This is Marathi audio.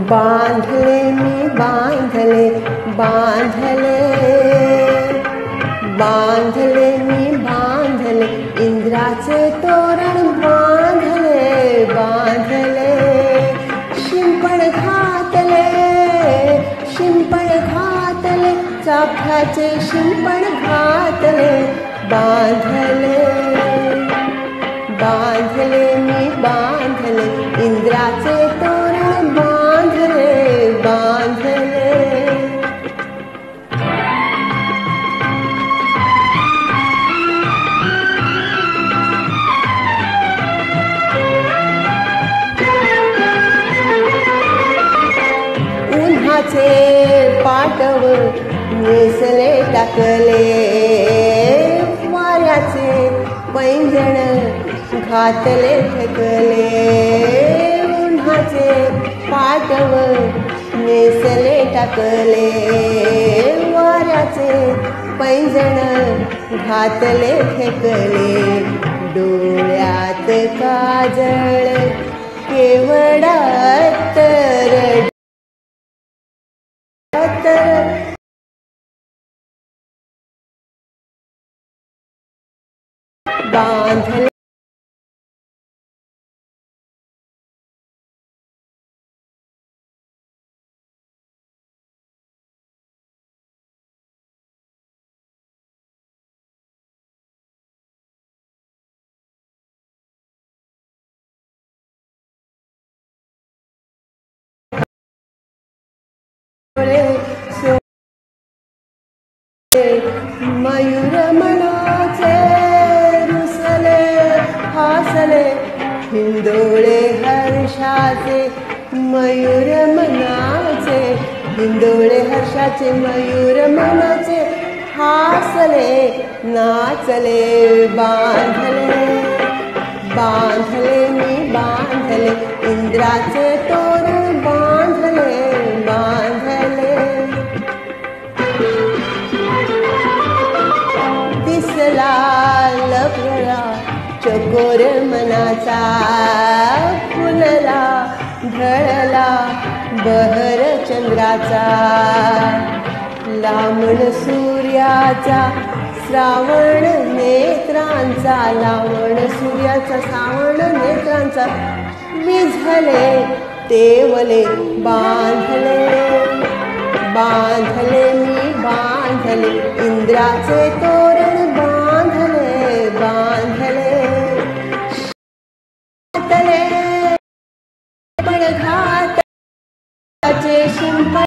बांधले मी बांधले बांधले बांधले मी बांधले इंद्राचे तोरण बांधले बांधले शिंपण घातले शिंपण घातले चाफ्याचे शिंपण घातले बांधले बांधले मी बांधले इंद्राचे तोरण बांधले बांधले उन्हाचे पाटव नेसले टाकले वाऱ्याचे पैंजण घातले ठेकले उन्हाचे पाटव नेसले टाकले वाऱ्याचे पैंजण घातले ठेकले डोळ्यात काजळ केवडात बांधले मयूर मनाचे रुसले हासले हिंदोळे हर्षाचे मयूर मनाचे हिंदोळे हर्षाचे मयूर मनाचे हासले नाचले बांधले बांधले मी बांधले इंद्राचे तोरण बांधले बांधले दिसला लपला चकोर मनाचा फुलला ढळला बहर चंद्राचा लांबण सूर्याचा श्रावण नेत्रांचा लावण सूर्याचा श्रावण नेत्रांचा विझले तेवले बांधले बांधले मी बांधले इंद्राचे तोरण बांधले बांधले घातले पण घाताचे शिंपण